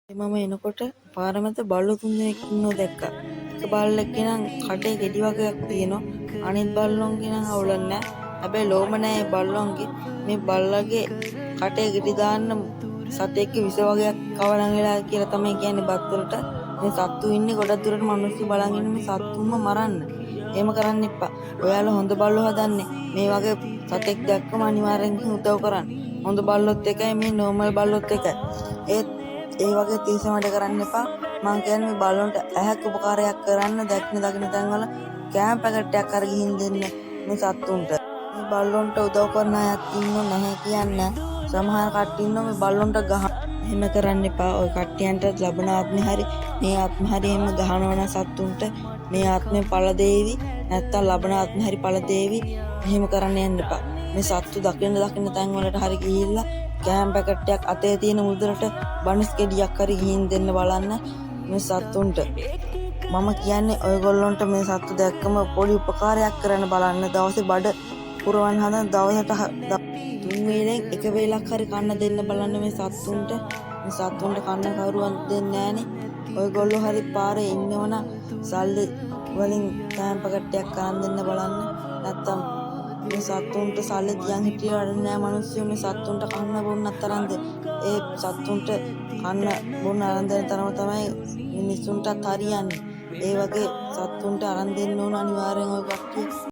මම එනකොට පාර මැද බල්ලෝ 3 දෙනෙක් ඉන්නව දැක්කා. එක බල්ලෙක්ගේ නම් කටේ ගෙඩි වගේක් තියෙනවා. අනිත් බල්ලොන්ගේ නම් අවුලක් නෑ. හැබැයි ලෝම නෑ ඒ බල්ලොන්ගේ. මේ බල්ලගේ කටේ ගෙඩි දාන්න සතෙක්ගේ විස වගේක් කවලම් වෙලා කියලා තමයි කියන්නේ බත්වලට. මේ සත්තු ඉන්නේ ගොඩක් දුරට මිනිස්සු බලන් ඉන්න මේ සත්තුන්ව මරන්න. එහෙම කරන්න එපා. ඔයාලා හොඳ බල්ලෝ හදන්නේ. මේ වගේ සතෙක් දැක්කම අනිවාර්යෙන් උදව් කරන්න. හොඳ බල්ලොත් එකයි මේ නෝමල් බල්ලොත් එකයි. ඒ වගේ තිරසන වැඩ කරන්න එපා. මං කියන්නේ මේ බල්ලොන්ට ඇහැක් උපකාරයක් කරන්න දකින්න තැන්වල කෑම පැකට් එකක් අර ගිහින් දෙන්න මේ සත්තුන්ට. මේ බල්ලොන්ට උදව් කරන අයත් ඉන්නව නැහැ කියන්නේ. සමහර කට්ටිය ඉන්නව මේ බල්ලොන්ට ගහන. එහෙම කරන්න එපා. ඔය කට්ටියන්ට ලබන ආත්මේ හරි මේ ආත්මේ හරි එහෙම ගහනවන සත්තුන්ට මේ ආත්මේ පළ දෙවි නැත්තම් ලබන ආත්මේ හරි පළ දෙවි. එහෙම කරන්න යන්න එපා. මේ සත්තු දකින්න තැන්වලට හරි ගිහිල්ලා කෑම පැකට් එකක් අතේ තියෙන මුදලට බනිස් ගෙඩියක් හරි ගිහින් දෙන්න බලන්න මේ සත්තුන්ට. මම කියන්නේ ඔයගොල්ලොන්ට මේ සත්තු දැක්කම පොඩි උපකාරයක් කරන්න බලන්න. දවසේ බඩ පුරවන්න හදන දවසට 3 වේලෙන් එක වේලක් හරි කන්න දෙන්න බලන්න මේ සත්තුන්ට. මේ සත්තුන්ට කන්න කවුරුවත් දෙන්නේ නැහනේ. ඔයගොල්ලෝ හරි පාරේ ඉන්නවනම් සල්ලි වලින් කෑම පැකට් එකක් අරන් දෙන්න බලන්න. නැත්තම් මේ සත්තුන්ට සල්ලි තියන් හිටියලා වැඩ නෑ මිනිස්සු මේ සත්තුන්ට කන්න බොන්නත් අරන් දෙන්න. ඒ සත්තුන්ට කන්න බොන්න අරන් දෙන තරම තමයි මිනිස්සුන්ටත් හරියන්නේ. ඒ වගේ සත්තුන්ට අරන් දෙන්න ඕන අනිවාර්යෙන් ඔය කට්ටිය.